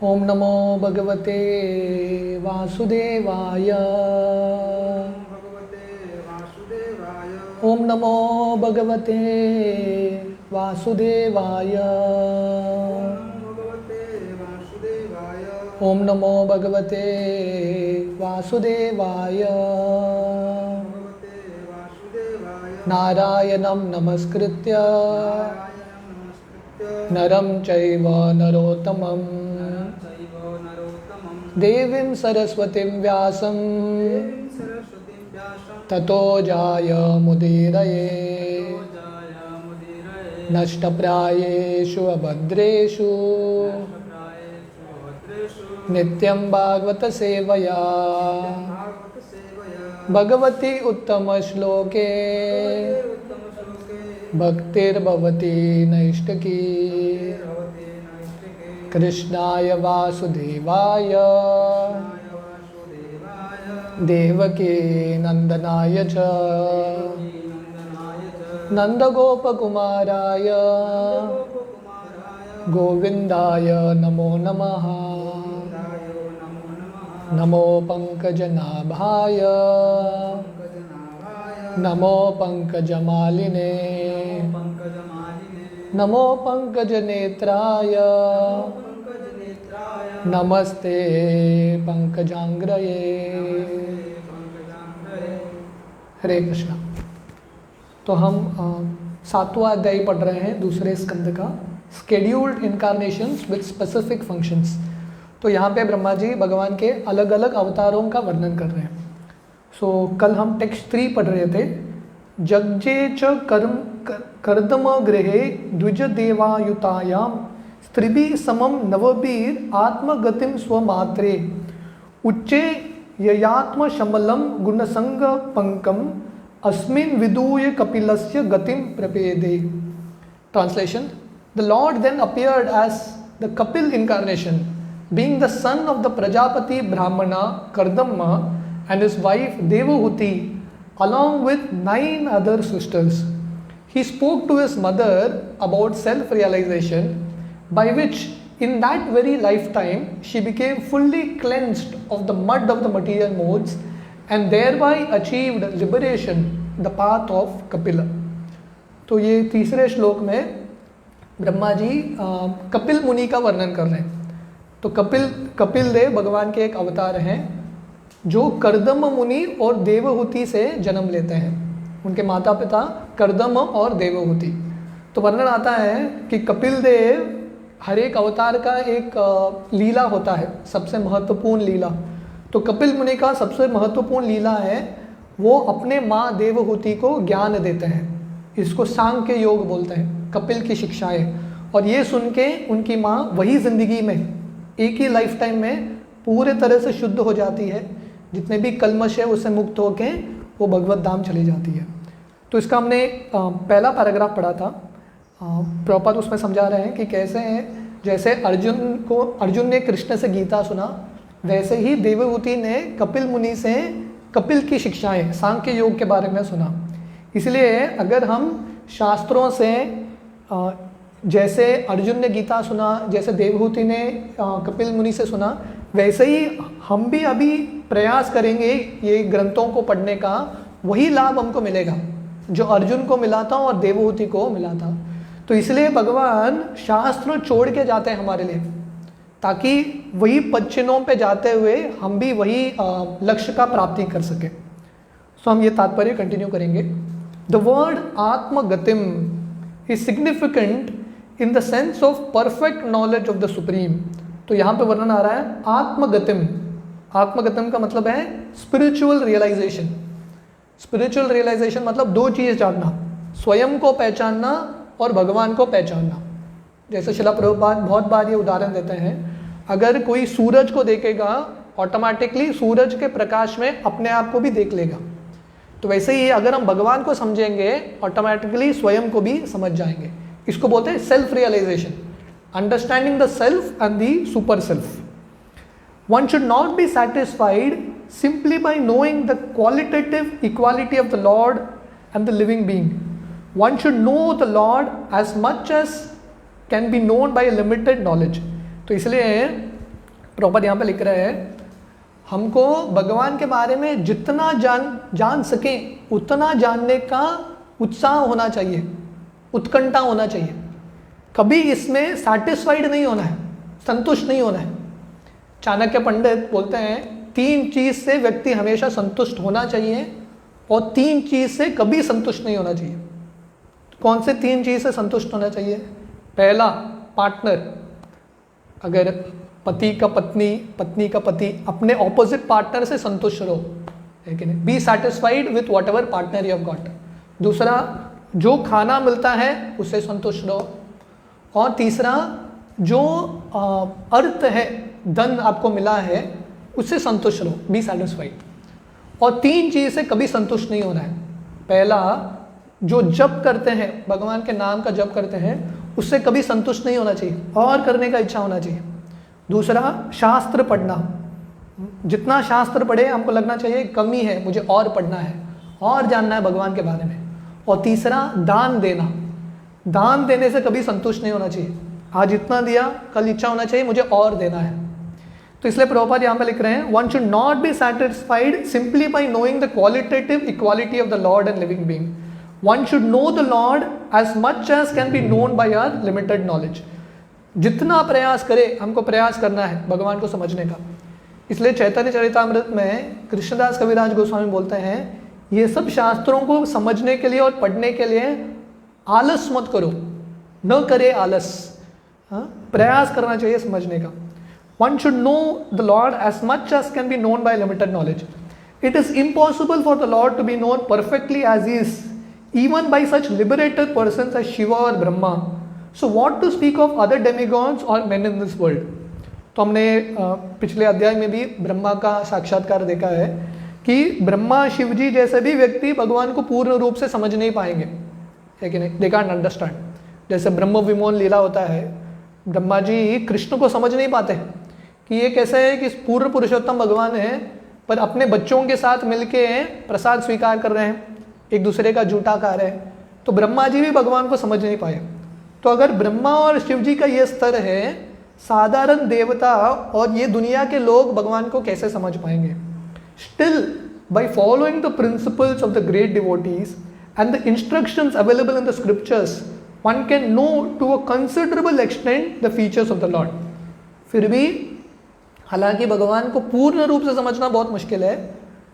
ओम नमो भगवते वासुदेवाय। ओम नमो भगवते वासुदेवाय। ओम नमो भगवते वासुदेवाय। नारायणं नमस्कृत्य नरं चैव नरोत्तमं देवीं सरस्वतीं व्यासं ततो जायमुदीरये। नष्टप्रायेषु अभद्रेषु नित्यं भागवत सेवया भगवती उत्तमश्लोके भक्तिर्भवती नैष्ठिकी। कृष्णाय वासुदेवाय देवकी नंदनाय च नंदगोपकुमाराय गोविंदाय नमो नमः। नमो पंकजनाभाय नमो पंकजमालिने नमो पंकजनेत्राय नमस्ते पंकजांग्रये। हरे कृष्णा। तो हम 7वां अध्याय पढ़ रहे हैं दूसरे स्कंद का, scheduled incarnations with specific functions. तो यहाँ पे ब्रह्मा जी भगवान के अलग अलग अवतारों का वर्णन कर रहे हैं। कल हम टेक्स्ट 3 पढ़ रहे थे। जग्जे च कर्दम गृहे द्विज देवायुतायाम स्त्रिभिः समम नवबीर आत्मगतिम स्वमात्रे उच्चे ययात्म शमलम गुणसंग पंकम अस्मिन् विदूय कपिलस्य गतिम प्रपेदे। Translation: The Lord then appeared as the Kapil incarnation, being the son of the Prajapati Brahmana Kardama and his wife Devahuti, along with 9 other sisters. He spoke to his mother about self-realization, by which in that very lifetime she became fully cleansed of the mud of the material modes and thereby achieved liberation, the path of Kapila. तो ये तीसरे श्लोक में ब्रह्मा जी कपिल मुनि का वर्णन कर रहे हैं। तो कपिल देव भगवान के एक अवतार हैं जो कर्दम मुनि और देवहूति से जन्म लेते हैं। उनके माता पिता कर्दम और देवहूति। तो वर्णन आता है कि कपिल देव हर एक अवतार का एक लीला होता है, सबसे महत्वपूर्ण लीला। तो कपिल मुनि का सबसे महत्वपूर्ण लीला है वो अपने माँ देवहूति को ज्ञान देते हैं। इसको सांख्य योग बोलते हैं, कपिल की शिक्षाएं। और ये सुन के उनकी माँ वही ज़िंदगी में एक ही लाइफ टाइम में पूरे तरह से शुद्ध हो जाती है, जितने भी कल्मश है उससे मुक्त होके वो भगवत धाम चली जाती है। तो इसका हमने पहला पैराग्राफ पढ़ा था। प्रॉपर उसमें समझा रहे हैं कि कैसे जैसे अर्जुन ने कृष्ण से गीता सुना, वैसे ही देवहूति ने कपिल मुनि से कपिल की शिक्षाएं सांख्य योग के बारे में सुना। इसलिए अगर हम शास्त्रों से जैसे अर्जुन ने गीता सुना, जैसे देवहूति ने कपिल मुनि से सुना, वैसे ही हम भी अभी प्रयास करेंगे ये ग्रंथों को पढ़ने का, वही लाभ हमको मिलेगा जो अर्जुन को मिला था और देवहूति को मिला था। तो इसलिए भगवान शास्त्र छोड़ के जाते हैं हमारे लिए, ताकि वही पदचिन्हों पे जाते हुए हम भी वही लक्ष्य का प्राप्ति कर सके। सो हम ये तात्पर्य कंटिन्यू करेंगे। द वर्ड आत्मगतिम is significant in the sense of perfect knowledge of the supreme. तो यहाँ पे वर्णन आ रहा है आत्मगतिम। आत्मगतिम का मतलब है स्पिरिचुअल रियलाइजेशन। स्पिरिचुअल रियलाइजेशन मतलब 2 चीज़ जानना, स्वयं को पहचानना और भगवान को पहचानना। जैसे शिला प्रभुपाद बहुत बार ये उदाहरण देते हैं, अगर कोई सूरज को देखेगा ऑटोमेटिकली सूरज के प्रकाश में अपने आप को भी देख लेगा। तो वैसे ही अगर हम भगवान को समझेंगे ऑटोमेटिकली स्वयं को भी समझ जाएंगे। इसको बोलते हैं self realisation, understanding the self and the super self. One should not be satisfied simply by knowing the qualitative equality of the Lord and the living being. One should know the Lord as much as can be known by a limited knowledge. तो इसलिए proper यहाँ पे लिख रहे हैं, हमको भगवान के बारे में जितना जान सके उतना जानने का उत्साह होना चाहिए, उत्कंठा होना चाहिए। कभी इसमें सैटिस्फाइड नहीं होना है, संतुष्ट नहीं होना है। चाणक्य पंडित बोलते हैं 3 चीज़ से व्यक्ति हमेशा संतुष्ट होना चाहिए और 3 चीज़ से कभी संतुष्ट नहीं होना चाहिए। कौन से 3 चीज़ से संतुष्ट होना चाहिए? पहला, पार्टनर। अगर पति का पत्नी, पत्नी का पति, अपने ऑपोजिट पार्टनर से संतुष्ट रहो, है कि नहीं? Be satisfied with what ever partner you have got. दूसरा, जो खाना मिलता है उससे संतुष्ट रहो। और तीसरा, जो अर्थ है, धन आपको मिला है, उससे संतुष्ट रहो, बी सेटिस्फाइड। और 3 चीज़ से कभी संतुष्ट नहीं होना है। पहला, जो जप करते हैं, भगवान के नाम का जप करते हैं, उससे कभी संतुष्ट नहीं होना चाहिए, और करने का इच्छा होना चाहिए। दूसरा, शास्त्र पढ़ना। जितना शास्त्र पढ़े हमको लगना चाहिए कमी है, मुझे और पढ़ना है, और जानना है भगवान के बारे में। और तीसरा, दान देना। दान देने से कभी संतुष्ट नहीं होना चाहिए। आज इतना दिया, कल इच्छा होना चाहिए मुझे और देना है। तो इसलिए प्रभुपाद यहाँ पे लिख रहे हैं, one should not be satisfied simply by knowing the qualitative equality of the Lord and living being. One should know the Lord as much as can be known by our limited knowledge. जितना प्रयास करे, हमको प्रयास करना है भगवान को समझने का। इसलिए चैतन्य चरितामृत में कृष्णदास कविराज गोस्वामी बोलते हैं, ये सब शास्त्रों को समझने के लिए और पढ़ने के लिए आलस मत करो, न करे आलस। प्रयास करना चाहिए समझने का। One should know the Lord as much as can be known by limited knowledge. It is impossible for the lord to be known perfectly as is even by such liberated persons as Shiva और Brahma. So what to speak of other demigods और men in this world. तो हमने पिछले अध्याय में भी ब्रह्मा का साक्षात्कार देखा है कि ब्रह्मा शिव जी जैसे भी व्यक्ति भगवान को पूर्ण रूप से समझ नहीं पाएंगे, है कि नहीं? They can't understand. जैसे ब्रह्म विमोचन लीला होता है, ब्रह्मा जी कृष्ण को समझ नहीं पाते कि ये कैसे है कि पूर्ण पुरुषोत्तम भगवान है, पर अपने बच्चों के साथ मिलके प्रसाद स्वीकार कर रहे हैं, एक दूसरे का जूठा खा रहे हैं। तो ब्रह्मा जी भी भगवान को समझ नहीं पाए। तो अगर ब्रह्मा और शिव जी का ये स्तर है, साधारण देवता और ये दुनिया के लोग भगवान को कैसे समझ पाएंगे? Still, by following the principles of the great devotees and the instructions available in the scriptures, one can know to a considerable extent the features of the Lord. फिर भी हालांकि भगवान को पूर्ण रूप से समझना बहुत मुश्किल है,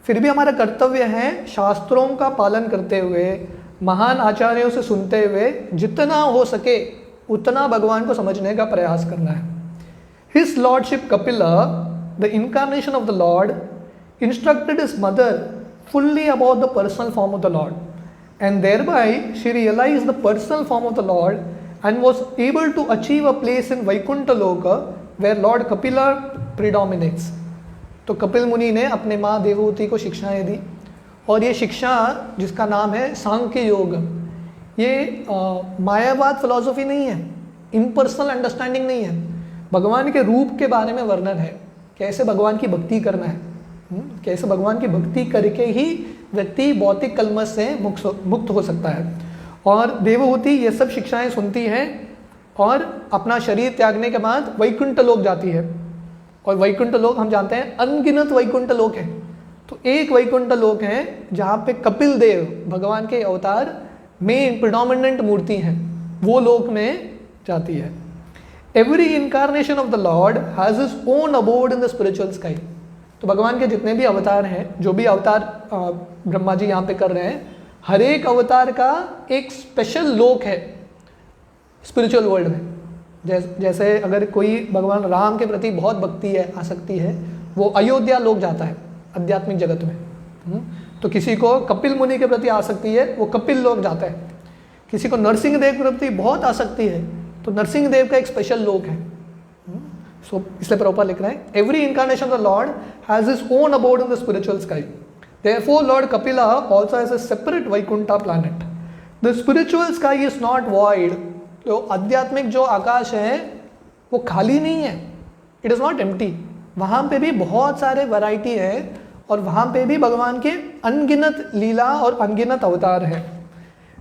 फिर भी हमारा कर्तव्य है शास्त्रों का पालन करते हुए, महान आचार्यों से सुनते हुए जितना हो सके उतना भगवान को समझने का प्रयास करना है। His Lordship Kapila, the incarnation of the Lord, instructed his mother fully about the personal form of the Lord, and thereby she realized the personal form of the Lord and was able to achieve a place in Vaikuntha Loka where Lord Kapila predominates. तो कपिल मुनि ने अपने माँ देवहूति को शिक्षाएं दी, और ये शिक्षा जिसका नाम है सांख्य योग, ये मायावाद फिलॉसफी नहीं है, इम्पर्सनल अंडरस्टैंडिंग नहीं है, भगवान के रूप के बारे में वर्णन है, कैसे भगवान की भक्ति करना है, कैसे भगवान की भक्ति करके ही व्यक्ति भौतिक कलमश से मुक्त हो सकता है। और देवहूति ये सब शिक्षाएं सुनती है और अपना शरीर त्यागने के बाद वैकुंठ लोक जाती है। और वैकुंठ लोक हम जानते हैं अनगिनत वैकुंठ लोक है, तो एक वैकुंठ लोक है जहाँ पे कपिल देव भगवान के अवतार मेन प्रिडोमिनेंट मूर्ति हैं, वो लोक में जाती है। Every incarnation of the Lord has his own abode in the spiritual sky. तो भगवान के जितने भी अवतार हैं, जो भी अवतार ब्रह्मा जी यहाँ पे कर रहे हैं, हर एक अवतार का एक स्पेशल लोक है स्पिरिचुअल वर्ल्ड में। जैसे अगर कोई भगवान राम के प्रति बहुत भक्ति है, आसक्ति है, वो अयोध्या लोक जाता है आध्यात्मिक जगत में। तो किसी को कपिल मुनि के प्रति आसक्ति है, वो कपिल लोक जाता है। किसी को नरसिंह देव के प्रति बहुत आसक्ति है, तो नरसिंह देव का एक स्पेशल लोक है। सो इसलिए प्रभुपाद लिख रहे हैं, every incarnation of the Lord has his own abode in the spiritual sky. Therefore, Lord Kapila also has a separate Vaikuntha planet. The spiritual sky is not void. तो आध्यात्मिक जो आकाश है वो खाली नहीं है, इट इज़ नॉट एम्प्टी। वहाँ पे भी बहुत सारे वैरायटी है, और वहाँ पे भी भगवान के अनगिनत लीला और अनगिनत अवतार है।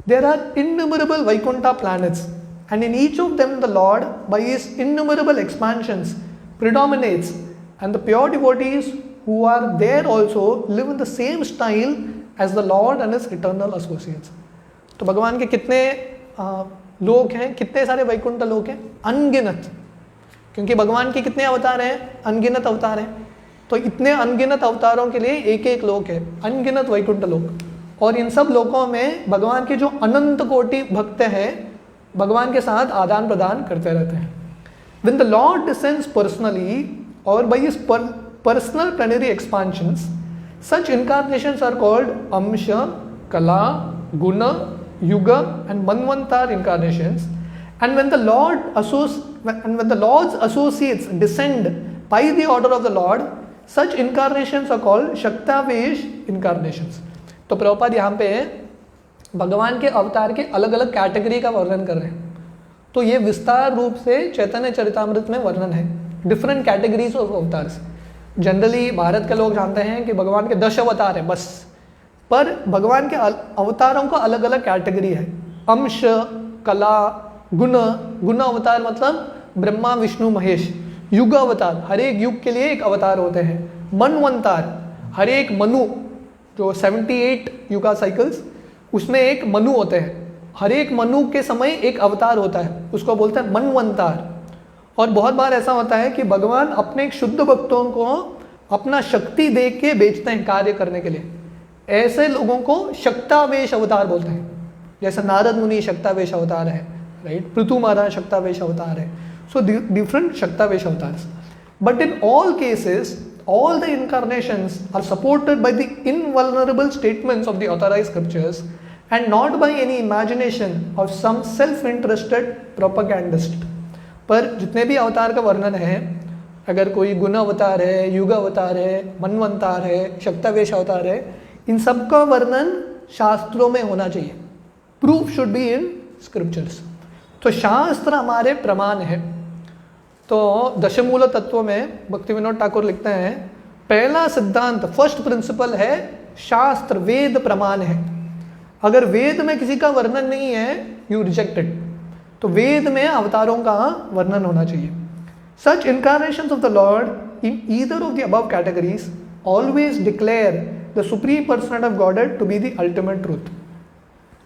There are innumerable Vaikuntha planets, and in each of them the Lord, by his innumerable expansions, predominates and the pure devotees who are there also live in the same style as the Lord and his eternal associates. तो भगवान के कितने लोक हैं, कितने सारे वैकुंठ लोक हैं? अनगिनत, क्योंकि भगवान के कितने अवतार हैं? अनगिनत अवतार हैं। तो इतने अनगिनत अवतारों के लिए एक एक लोक है, अनगिनत वैकुंठ लोक, और इन सब लोकों में भगवान के जो अनंत कोटि भक्त हैं भगवान के साथ आदान प्रदान करते रहते हैं। When the Lord descends personally or by his personal plenary expansions, such incarnations are called Amsha, Kala, Guna, Yuga and Manvantar incarnations. And when the Lord's associates descend by the order of the Lord, such incarnations are called Shaktavesh incarnations. तो प्रभुपाद यहाँ पे भगवान के अवतार के अलग अलग category का वर्णन कर रहे हैं। तो ये विस्तार रूप से चैतन्य चरितामृत में वर्णन है, different categories of avatars. Generally Bharat के लोग जानते हैं कि भगवान के 10 अवतार हैं बस, पर भगवान के अवतारों का अलग अलग कैटेगरी है। अंश, कला, गुण अवतार मतलब ब्रह्मा विष्णु महेश। युग अवतार, हर एक युग के लिए एक अवतार होते हैं। मनवंतार, हर एक मनु, जो 78 युगा साइकिल्स, उसमें एक मनु होते हैं, हर एक मनु के समय एक अवतार होता है, उसको बोलते हैं मनवंतार। और बहुत बार ऐसा होता है कि भगवान अपने शुद्ध भक्तों को अपना शक्ति दे के बेचते हैं कार्य करने के लिए। ऐसे लोगों को शक्तावेश अवतार बोलते हैं, जैसे नारद मुनि शक्तावेश अवतार है, राइट, पृथु महाराज शक्तावेश अवतार है। सो डिफरेंट शक्तावेश avatars, but in all cases all the incarnations are supported by the invulnerable statements of the authorized scriptures and not by any imagination of some self-interested propagandist. पर जितने भी अवतार का वर्णन है, अगर कोई गुण अवतार है, युग अवतार है, मनवंतार है, शक्तावेश अवतार है, इन सब का वर्णन शास्त्रों में होना चाहिए। Proof should be in scriptures. तो शास्त्र हमारे प्रमाण है। तो दशमूल तत्व में भक्तिविनोद ठाकुर लिखते हैं, पहला सिद्धांत, फर्स्ट प्रिंसिपल है शास्त्र, वेद प्रमाण है। अगर वेद में किसी का वर्णन नहीं है, यू रिजेक्ट इट। तो वेद में अवतारों का वर्णन होना चाहिए। Such incarnations of the lord in either of the above categories always declare the supreme personality of God to be the ultimate truth.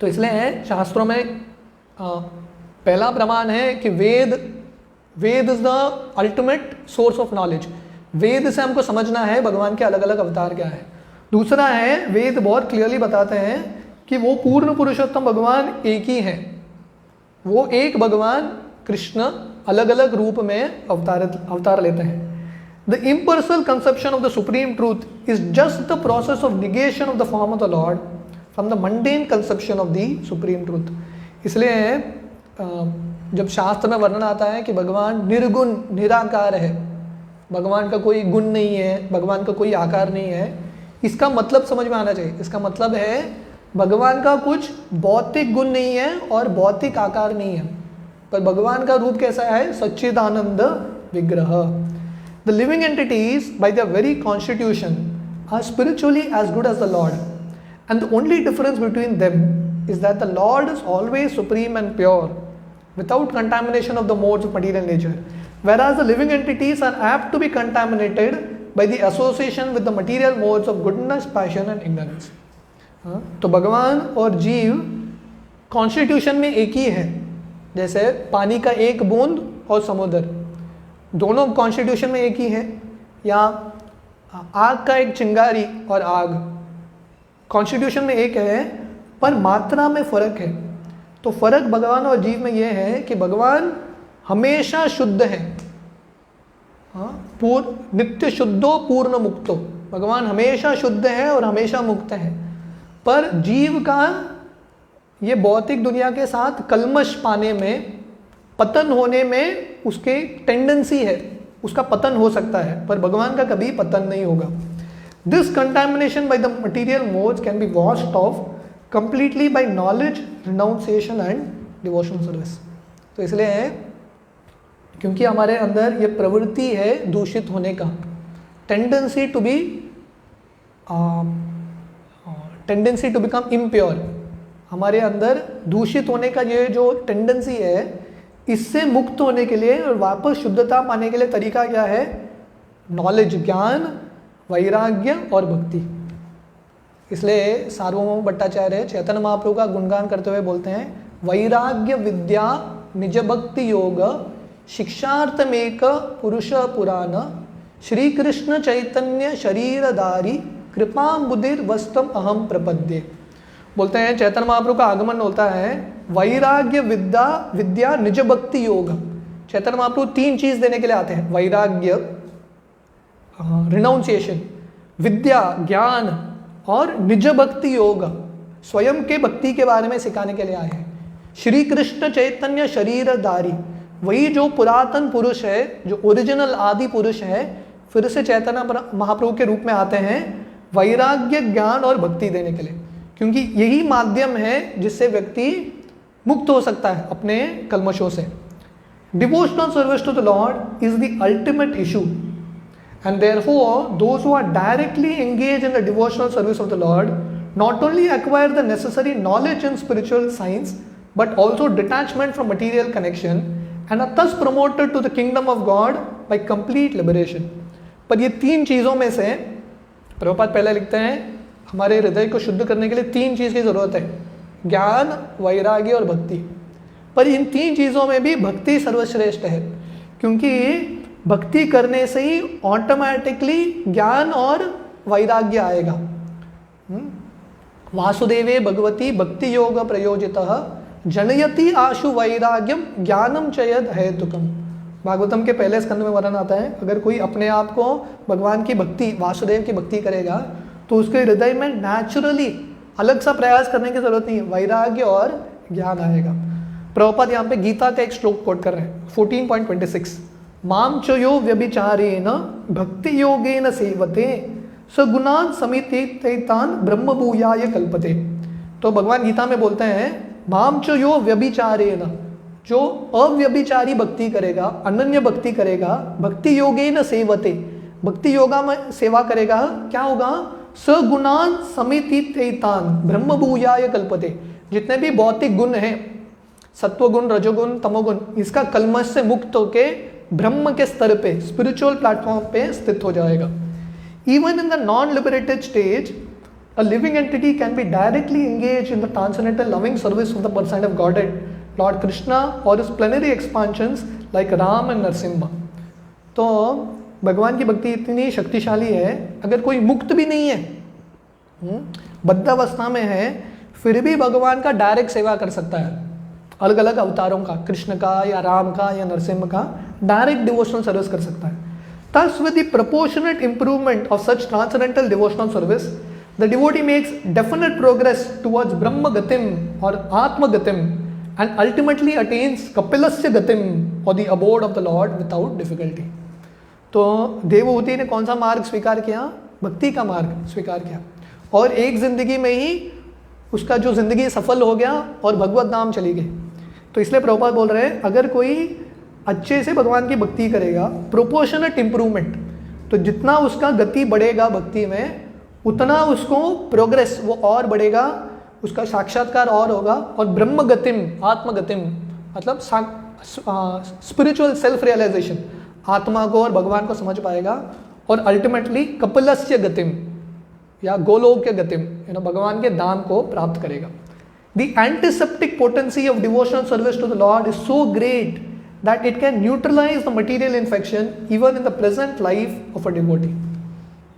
तो इसलिए शास्त्रों में पहला प्रमाण है कि Veda is the ultimate source of knowledge. Veda से हमको समझना है भगवान के अलग अलग अवतार क्या है। दूसरा है, वेद बहुत क्लियरली बताते हैं कि वो पूर्ण पुरुषोत्तम भगवान एक ही है। वो एक भगवान कृष्ण अलग अलग रूप में अवतार लेते हैं। The impersonal conception of the supreme truth is just the process of negation of the form of the Lord from the mundane conception of the supreme truth. इसलिए जब शास्त्र में वर्णन आता है कि भगवान निर्गुण निराकार है, भगवान का कोई गुण नहीं है, भगवान का कोई आकार नहीं है, इसका मतलब समझ में आना चाहिए। इसका मतलब है भगवान का कुछ भौतिक गुण नहीं है और भौतिक आकार नहीं है, पर भगवान का रूप कैसा है? सच्चिदानंद विग्रह। The living entities by their very constitution are spiritually as good as the Lord, and the only difference between them is that the Lord is always supreme and pure, without contamination of the modes of material nature, whereas the living entities are apt to be contaminated by the association with the material modes of goodness, passion and ignorance. तो भगवान और जीव constitution में एक ही है, जैसे पानी का एक बूंद और समुद्र, दोनों कॉन्स्टिट्यूशन में एक ही है। या आग का एक चिंगारी और आग कॉन्स्टिट्यूशन में एक है, पर मात्रा में फर्क है। तो फर्क भगवान और जीव में यह है कि भगवान हमेशा शुद्ध है, नित्य शुद्धो पूर्ण मुक्तो। भगवान हमेशा शुद्ध है और हमेशा मुक्त है, पर जीव का ये भौतिक दुनिया के साथ कलमश पाने में, पतन होने में उसके टेंडेंसी है, उसका पतन हो सकता है, पर भगवान का कभी पतन नहीं होगा। This contamination by the material modes can be washed of completely by knowledge, renunciation and devotion service। तो इसलिए क्योंकि हमारे अंदर ये प्रवृत्ति है दूषित होने का, टेंडेंसी टू बिकम इम्प्योर, हमारे अंदर दूषित होने का ये जो टेंडेंसी है, इससे मुक्त होने के लिए और वापस शुद्धता पाने के लिए तरीका क्या है? नॉलेज, ज्ञान, वैराग्य और भक्ति। इसलिए सार्वभौम भट्टाचार्य चैतन्य महाप्रभु का गुणगान करते हुए बोलते हैं, वैराग्य विद्या निज भक्ति योग शिक्षार्थमेक पुरुष पुराण श्री कृष्ण चैतन्य शरीरधारी कृपा बुद्धिर वस्तम अहम प्रपद्ये। बोलते हैं चैतन्य महाप्रभु का आगमन होता है वैराग्य विद्या निज भक्ति योग। चैतन्य महाप्रभु 3 चीज देने के लिए आते हैं, वैराग्य रिनाउंसिएशन, विद्या ज्ञान और निज भक्ति योग स्वयं के भक्ति के बारे में सिखाने के लिए आए हैं। श्री कृष्ण चैतन्य शरीरधारी, वही जो पुरातन पुरुष है, जो ओरिजिनल आदि पुरुष है, फिर से चैतन्य महाप्रभु के रूप में आते हैं वैराग्य ज्ञान और भक्ति देने के लिए, क्योंकि यही माध्यम है जिससे व्यक्ति मुक्त हो सकता है अपने कल्मशों से। Devotional service to the Lord is the ultimate issue and therefore those who are directly engaged in the devotional service of the Lord not only acquire the necessary knowledge in spiritual science but also detachment from material connection and are thus promoted to the kingdom of God by complete liberation। पर ये 3 चीज़ों में से प्रभुपाद पहले लिखते हैं हमारे हृदय को शुद्ध करने के लिए 3 चीज़ की ज़रूरत है, ज्ञान, वैराग्य और भक्ति। पर इन 3 चीज़ों में भी भक्ति सर्वश्रेष्ठ है, क्योंकि भक्ति करने से ही ऑटोमेटिकली ज्ञान और वैराग्य आएगा। वासुदेवे भगवती भक्ति योग प्रयोजितः जनयति आशु वैराग्यम ज्ञानम चयद हेतुकम। भागवतम के पहले स्कंद में वर्णन आता है, अगर कोई अपने आप को भगवान की भक्ति, वासुदेव की भक्ति करेगा तो उसके हृदय में नेचुरली अलग सा प्रयास करने की जरूरत नहीं है, वैराग्य और ज्ञान आएगा। प्रभुपाद यहाँ पे गीता का एक श्लोक कोट कर रहे हैं 14.26, माम च यो व्यभिचारेण भक्ति योगेन सेवते सगुणान समितितान ब्रह्म भूयाय कल्पते। तो भगवान गीता में बोलते हैं माम च यो व्यभिचारेण, जो अव्यभिचारी भक्ति करेगा, अनन्य भक्ति करेगा, भक्ति योगेन सेवते, भक्ति योगा में सेवा करेगा, क्या होगा, सगुणान समितितान ब्रह्म भूयाय कल्पते। जितने भी भौतिक गुण हैं, सत्वगुण, रजोगुण, तमोगुण, इसका कल्मश से मुक्त होके ब्रह्म के स्तर पे, स्पिरिचुअल प्लेटफॉर्म पे स्थित हो जाएगा। Even in the non liberated stage a living entity can be directly engaged in the transcendental loving service of the person of Godhead, Lord Krishna, or his plenary expansions like Ram and Narsimha। तो भगवान की भक्ति इतनी शक्तिशाली है, अगर कोई मुक्त भी नहीं है, बद्धावस्था में है, फिर भी भगवान का डायरेक्ट सेवा कर सकता है, अलग अलग अवतारों का, कृष्ण का या राम का या नरसिम्हा का डायरेक्ट डिवोशनल सर्विस कर सकता है। Thus with the proportionate improvement of such transcendental devotional service, the devotee makes definite progress towards Brahma Gatim or Atma Gatim and ultimately attains Kapilasya Gatim or the abode of the Lord without difficulty। तो देवहूति ने कौन सा मार्ग स्वीकार किया, भक्ति का मार्ग स्वीकार किया, और एक जिंदगी में ही उसका जो जिंदगी सफल हो गया और भगवत धाम चली गई। तो इसलिए प्रभुपाद बोल रहे हैं अगर कोई अच्छे से भगवान की भक्ति करेगा, प्रोपोर्शनेट इम्प्रूवमेंट, तो जितना उसका गति बढ़ेगा भक्ति में उतना उसको प्रोग्रेस वो और बढ़ेगा, उसका साक्षात्कार और होगा, और ब्रह्म गतिम, आत्मगतिम मतलब स्पिरिचुअल सेल्फ रियलाइजेशन, आत्मा को और भगवान को समझ पाएगा, और अल्टीमेटली कपिलस्य गतिम या गोलोक्य गतिम, भगवान के धाम को प्राप्त करेगा। The antiseptic potency of devotional service to the Lord is so great that it can neutralize the material infection even in the present life of a devotee।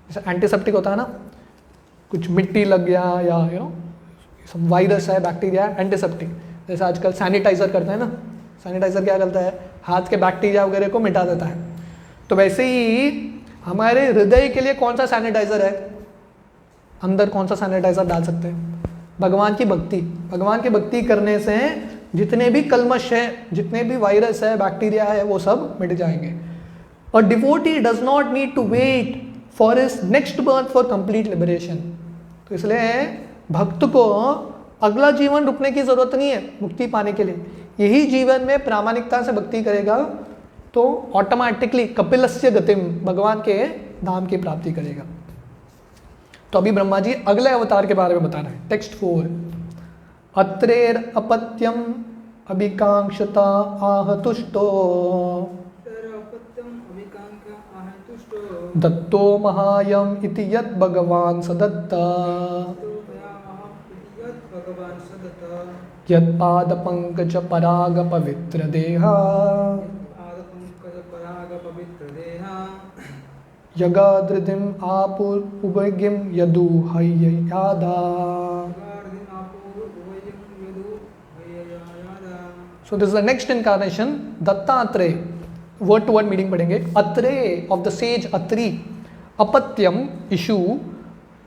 जैसे एंटीसेप्टिक होता है ना, कुछ मिट्टी लग गया या वायरस है, बैक्टीरिया है, एंटीसेप्टिक। जैसे आजकल सैनिटाइजर करते हैं ना, सैनिटाइजर क्या करता है, हाथ के बैक्टीरिया वगैरह को मिटा देता है। तो वैसे ही हमारे हृदय के लिए कौन सा सैनिटाइजर है, अंदर कौन सा सैनिटाइजर डाल सकते हैं, भगवान की भक्ति। भगवान की भक्ति करने से जितने भी कल्मश है, जितने भी वायरस है, बैक्टीरिया है, वो सब मिट जाएंगे। और devotee does not need to wait for his next birth for complete liberation. तो इसलिए भक्त को अगला जीवन रुकने की जरूरत नहीं है मुक्ति पाने के लिए, यही जीवन में प्रामाणिकता से भक्ति करेगा तो ऑटोमेटिकली कपिलस्य गतिम, भगवान के धाम की प्राप्ति करेगा। तो अभी ब्रह्मा जी अगले अवतार के बारे में बता रहे हैं। टेक्स्ट 4, अत्रेर अपत्यम अभिकांक्षता आह तुष्टो दत्तो महायम इति यत् भगवान सदत्त यत् पाद पंकज पराग पवित्र देहा यगादृतिम आपुर उभयगिम Yadu हय्यादा. So this is the next incarnation, Dattatreya. Word to word meaning पढ़ेंगे. Atre of the sage Atri, Apatyam issue,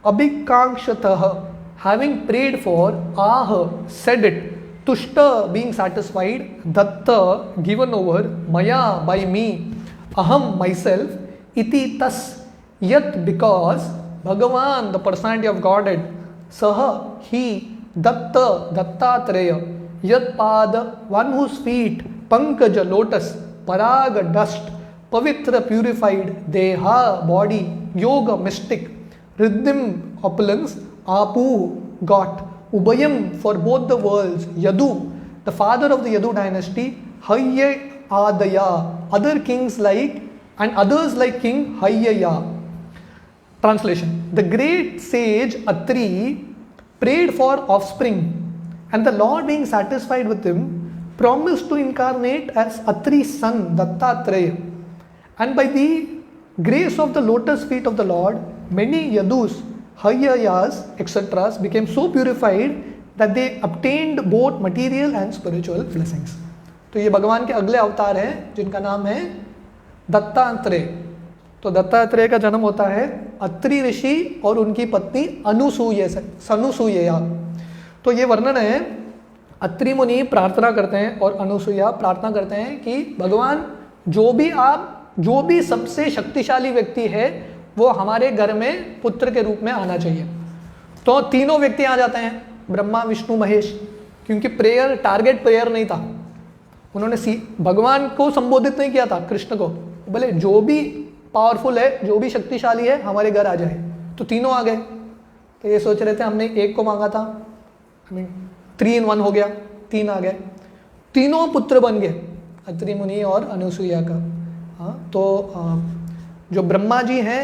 Abhikankshatah, having prayed for, Ah said it, Tushta being satisfied, Datta given over, Maya by me, Aham myself, Iti tas, Yat because, Bhagavan the personality of Godhead, Saha he, Datta Dattatreya, Yat pada one whose feet, Pankaja lotus, Paraga dust, Pavitra purified, Deha body, Yoga mystic, Riddhim opulence, Apu got, Ubayam for both the worlds, Yadu the father of the Yadu dynasty, Hayya Adaya other kings like and others like King Hayyaya. Translation: the great sage Atri prayed for offspring, and the Lord being satisfied with him promised to incarnate as Atri's son Dattatreya. And by the grace of the lotus feet of the Lord, many Yadus, Hayyayas, etc. became so purified that they obtained both material and spiritual blessings. तो ये भगवान के अगले अवतार हैं जिनका नाम है दत्तात्रेय. तो दत्तात्रेय का जन्म होता है अत्रि ऋषि और उनकी पत्नी अनुसूया. तो ये वर्णन है, अत्रि मुनि प्रार्थना करते हैं और अनुसूया प्रार्थना करते हैं कि भगवान जो भी सबसे शक्तिशाली व्यक्ति है वो हमारे घर में पुत्र के रूप में आना चाहिए. तो तीनों व्यक्ति आ जाते हैं, ब्रह्मा विष्णु महेश, क्योंकि प्रेयर टारगेट प्रेयर नहीं था. उन्होंने भगवान को संबोधित नहीं किया था, कृष्ण को, बोले जो भी पावरफुल है जो भी शक्तिशाली है हमारे घर आ जाए. तो तीनों आ गए. तो ये सोच रहे थे हमने एक को मांगा था, 3 in 1 हो गया, 3 आ गए, तीनों पुत्र बन गए अत्रि मुनि और अनुसूया का. हाँ, तो जो ब्रह्मा जी हैं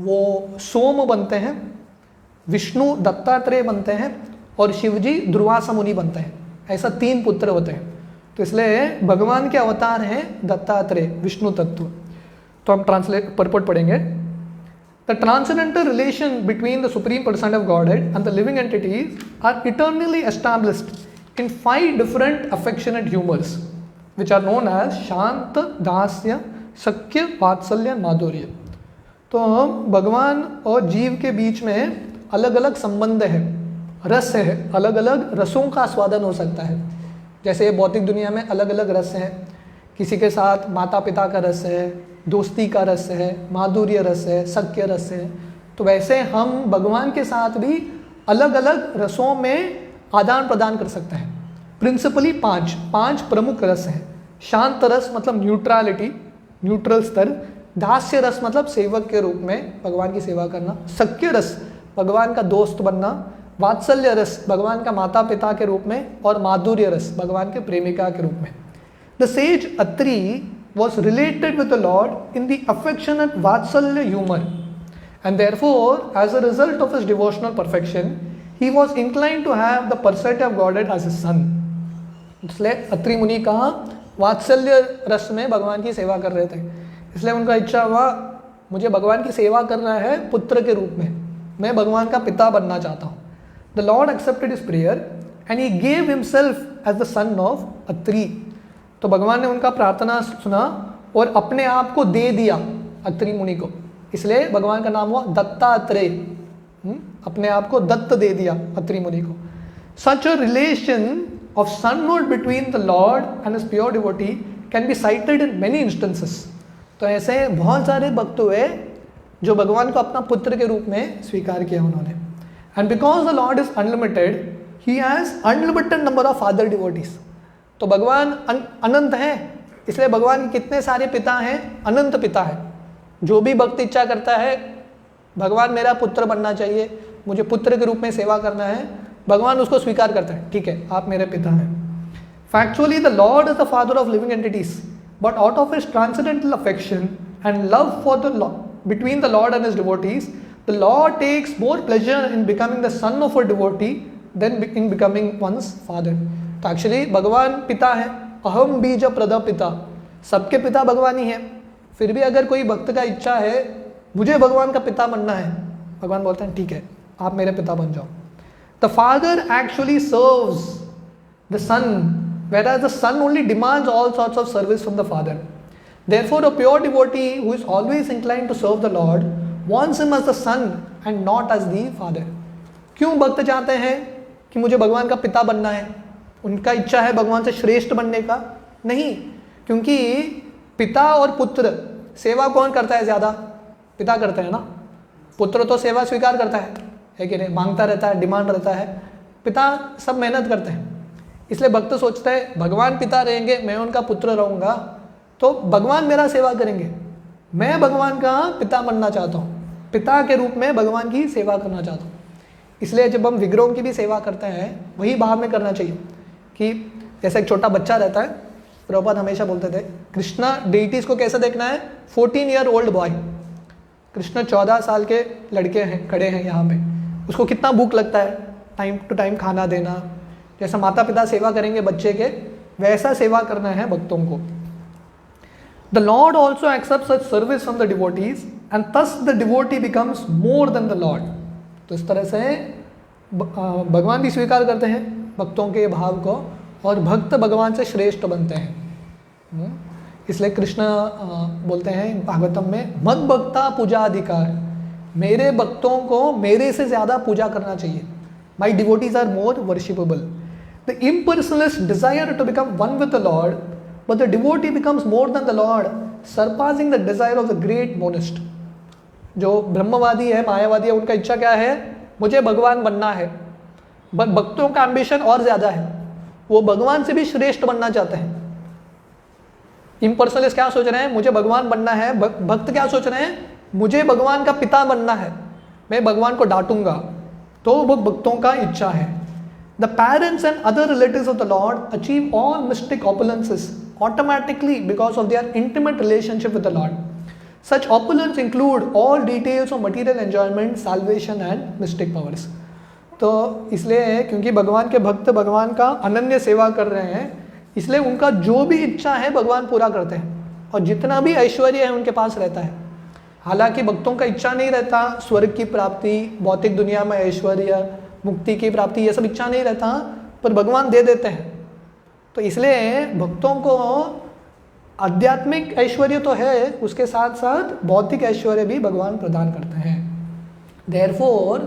वो सोम बनते हैं, विष्णु दत्तात्रेय बनते हैं और शिवजी दुर्वासा मुनि बनते हैं. ऐसा 3 पुत्र होते हैं. तो इसलिए भगवान के अवतार हैं दत्तात्रेय, विष्णु तत्व. तो हम परपट पढ़ेंगे. The transcendental relation between the Supreme Personality of Godhead and the living entities are eternally established in 5 different affectionate humors, which are known as Shanta, Dasya, Sakya, Vatsalya and Madhurya. तो भगवान और जीव के बीच में अलग अलग संबंध है, रस है, अलग अलग रसों का आस्वादन हो सकता है. जैसे भौतिक दुनिया में अलग अलग रस हैं, किसी के साथ माता पिता का रस है, दोस्ती का रस है, माधुर्य रस है, सख्य रस है. तो वैसे हम भगवान के साथ भी अलग अलग रसों में आदान प्रदान कर सकते हैं. प्रिंसिपली 5 प्रमुख रस हैं. शांत रस मतलब न्यूट्रलिटी, न्यूट्रल स्तर. दास्य रस मतलब सेवक के रूप में भगवान की सेवा करना. सख्य रस भगवान का दोस्त बनना. वात्सल्य रस भगवान का माता पिता के रूप में. और माधुर्य रस भगवान के प्रेमिका के रूप में. The sage Atri was related with the Lord in the affectionate Vatsalya humor, and therefore as a result of his devotional perfection he was inclined to have the personality of Godhead as his son. इसलिए अत्रि मुनि का वात्सल्य रस में भगवान की सेवा कर रहे थे, इसलिए उनका इच्छा हुआ मुझे भगवान की सेवा करना है पुत्र के रूप में, मैं भगवान का पिता बनना चाहता हूँ. The Lord accepted his prayer and he gave himself as the son of Atri. तो भगवान ने उनका प्रार्थना सुना और अपने आप को दे दिया अत्रि मुनि को, इसलिए भगवान का नाम हुआ दत्तात्रेय. अपने आप को दत्त दे दिया अत्रि मुनि को. Such a relation of sonhood between the Lord and his pure devotee can be cited in many instances. तो ऐसे बहुत सारे भक्त हुए जो भगवान को अपना पुत्र के रूप में स्वीकार किया उन्होंने. And because the Lord is unlimited, he has unlimited number of other devotees. तो भगवान अनंत है, इसलिए भगवान के कितने सारे पिता हैं, अनंत पिता है. जो भी भक्त इच्छा करता है भगवान मेरा पुत्र बनना चाहिए, मुझे पुत्र के रूप में सेवा करना है, भगवान उसको स्वीकार करता है, ठीक है आप मेरे पिता हैं. Factually the Lord is the father of living entities but out of his transcendental affection and love for between the Lord and his devotees, the Lord takes more pleasure in becoming the son of a devotee than in becoming one's father. तो actually भगवान पिता है, अहम बीज प्रद पिता, सबके पिता भगवान ही है. फिर भी अगर कोई भक्त का इच्छा है मुझे भगवान का पिता बनना है, भगवान बोलते हैं ठीक है आप मेरे पिता बन जाओ. The father actually serves the son, whereas the son only demands all sorts of service from the father. Therefore, a pure devotee who is always inclined to serve the Lord wants him as the son and not as the father. क्यों भक्त चाहते हैं कि मुझे भगवान का पिता बनना है? उनका इच्छा है भगवान से श्रेष्ठ बनने का? नहीं, क्योंकि पिता और पुत्र सेवा कौन करता है ज़्यादा? पिता करते हैं ना. पुत्र तो सेवा स्वीकार करता है कि नहीं, मांगता रहता है, डिमांड रहता है. पिता सब मेहनत करते हैं. इसलिए भक्त सोचता है भगवान पिता रहेंगे, मैं उनका पुत्र रहूँगा तो भगवान मेरा सेवा करेंगे. मैं भगवान का पिता बनना चाहता हूँ, पिता के रूप में भगवान की सेवा करना चाहता हूँ. इसलिए जब हम विग्रहों की भी सेवा करते हैं वही भाव में करना चाहिए कि जैसे एक छोटा बच्चा रहता है, प्रभुपाद हमेशा बोलते थे कृष्णा डेइटीज़ को कैसे देखना है. 14 ईयर ओल्ड बॉय, कृष्ण 14 साल के लड़के हैं, खड़े हैं यहाँ पे, उसको कितना भूख लगता है, टाइम टू टाइम खाना देना. जैसा माता पिता सेवा करेंगे बच्चे के, वैसा सेवा करना है भक्तों को. The Lord also accept such service from the devotees and thus the devotee becomes more than the Lord. तो इस तरह से भगवान भी स्वीकार करते हैं भक्तों के भाव को और भक्त भगवान से श्रेष्ठ बनते हैं. इसलिए कृष्ण बोलते हैं भागवतम में मद भक्ता पूजा अधिकार, मेरे भक्तों को मेरे से ज़्यादा पूजा करना चाहिए. My devotees are more worshipable. The impersonalist desire to become one with the Lord, but the devotee becomes more than the Lord, surpassing the desire of the great monist. जो ब्रह्मवादी है, मायावादी है, उनका इच्छा क्या है? मुझे भगवान बनना है. भक्तों का एम्बिशन और ज़्यादा है, वो भगवान से भी श्रेष्ठ बनना चाहते हैं. इम्पर्सनलिस्ट क्या सोच रहे हैं? मुझे भगवान बनना है. भक्त क्या सोच रहे हैं? मुझे भगवान का पिता बनना है, मैं भगवान को डांटूंगा. तो वो भक्तों का इच्छा है. The parents and other relatives of the Lord achieve all mystic opulences automatically because of their intimate relationship with the Lord. Such opulence include all details of material enjoyment, salvation and mystic powers. तो इसलिए क्योंकि भगवान के भक्त भगवान का अनन्य सेवा कर रहे हैं, इसलिए उनका जो भी इच्छा है भगवान पूरा करते हैं और जितना भी ऐश्वर्य है उनके पास रहता है. हालांकि भक्तों का इच्छा नहीं रहता स्वर्ग की प्राप्ति, भौतिक दुनिया में ऐश्वर्य, मुक्ति की प्राप्ति, ये सब इच्छा नहीं रहता, पर भगवान दे देते हैं. तो इसलिए भक्तों को आध्यात्मिक ऐश्वर्य तो है, उसके साथ साथ भौतिक ऐश्वर्य भी भगवान प्रदान करते हैं. Therefore,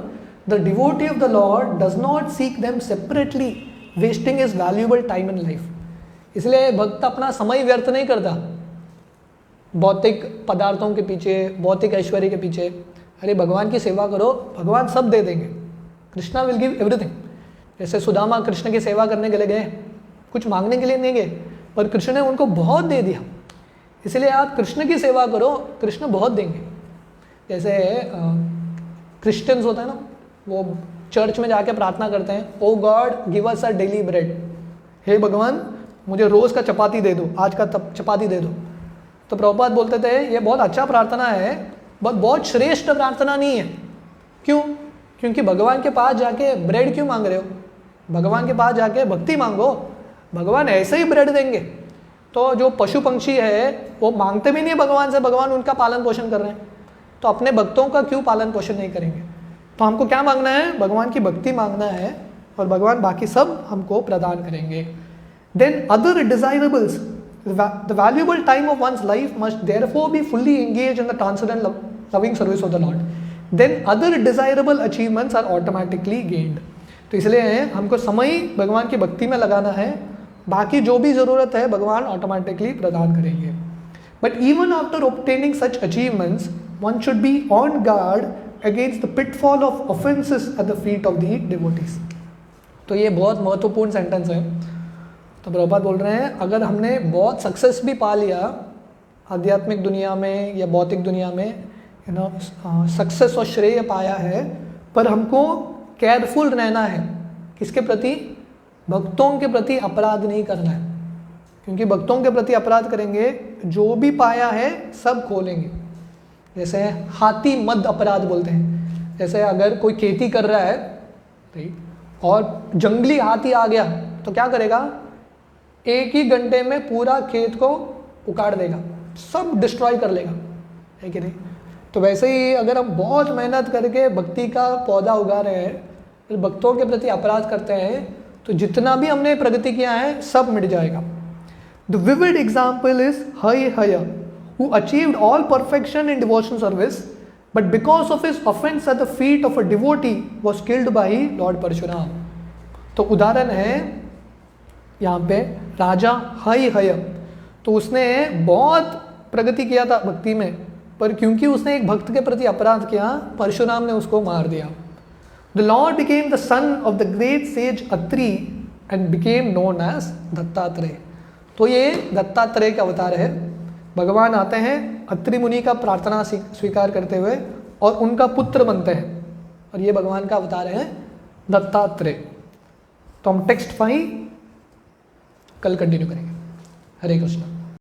the devotee of the Lord does not seek them separately, wasting his valuable time in life. इसलिए भक्त अपना समय व्यर्थ नहीं करता भौतिक पदार्थों के पीछे, भौतिक ऐश्वर्य के पीछे. अरे भगवान की सेवा करो, भगवान सब दे देंगे. Krishna will give everything. जैसे सुदामा कृष्ण की सेवा करने के लिए गए, कुछ मांगने के लिए नहीं गए, पर कृष्ण ने उनको बहुत दे दिया. इसलिए आप कृष्ण की सेवा करो, कृष्ण बहुत देंगे. जैसे क्रिश्चियंस होता है ना, वो चर्च में जाके प्रार्थना करते हैं, oh God give us a daily bread. हे भगवान मुझे रोज़ का चपाती दे दो, आज का चपाती दे दो. तो प्रभुपाद बोलते थे ये बहुत अच्छा प्रार्थना है, बहुत श्रेष्ठ प्रार्थना नहीं है. क्यों? क्योंकि भगवान के पास जाके ब्रेड क्यों मांग रहे हो? भगवान के पास जाके भक्ति मांगो, भगवान ऐसे ही ब्रेड देंगे. तो जो पशु पंक्षी है वो मांगते भी नहीं भगवान से, भगवान उनका पालन पोषण कर रहे हैं, तो अपने भक्तों का क्यों पालन पोषण नहीं करेंगे? तो हमको क्या मांगना है? भगवान की भक्ति मांगना है और भगवान बाकी सब हमको प्रदान करेंगे. Then other desirables, the valuable time of one's life must therefore be fully engaged in the transcendental loving service of the Lord. Then other desirable achievements are automatically gained. तो इसलिए हमको समय भगवान की भक्ति में लगाना है, बाकी जो भी ज़रूरत है भगवान ऑटोमेटिकली प्रदान करेंगे. But even after obtaining such achievements, one should be on guard against the pitfall of offenses at the feet of the devotees. तो ये बहुत महत्वपूर्ण सेंटेंस है. तो प्रभुपाद बोल रहे हैं अगर हमने बहुत सक्सेस भी पा लिया आध्यात्मिक दुनिया में या भौतिक दुनिया में, सक्सेस और श्रेय पाया है, पर हमको केयरफुल रहना है. किसके प्रति? भक्तों के प्रति अपराध नहीं करना है. क्योंकि भक्तों के प्रति अपराध करेंगे, जो भी पाया है सब खोलेंगे। जैसे हाथी मद अपराध बोलते हैं, जैसे अगर कोई खेती कर रहा है राइट, और जंगली हाथी आ गया तो क्या करेगा, एक ही घंटे में पूरा खेत को उखाड़ देगा, सब डिस्ट्रॉय कर लेगा, है कि नहीं। तो वैसे ही अगर हम बहुत मेहनत करके भक्ति का पौधा उगा रहे हैं, फिर भक्तों के प्रति अपराध करते हैं, तो जितना भी हमने प्रगति किया है सब मिट जाएगा। द विविड एग्जाम्पल इज हय, who achieved all perfection in devotion service, but because of his offense at the feet of a devotee was killed by Lord Parshuram। तो उदाहरण है यहाँ पे राजा हय, तो उसने बहुत प्रगति किया था भक्ति में, पर क्योंकि उसने एक भक्त के प्रति अपराध किया, परशुराम ने उसको मार दिया। The Lord became the son of the great sage Atri and became known as Dattatreya. तो ये दत्तात्रेय का अवतार है। भगवान आते हैं अत्रि मुनि का प्रार्थना स्वीकार करते हुए और उनका पुत्र बनते हैं, और ये भगवान का अवतार है दत्तात्रेय। तो हम टेक्स्ट 5 कल कंटिन्यू करेंगे। हरे कृष्ण।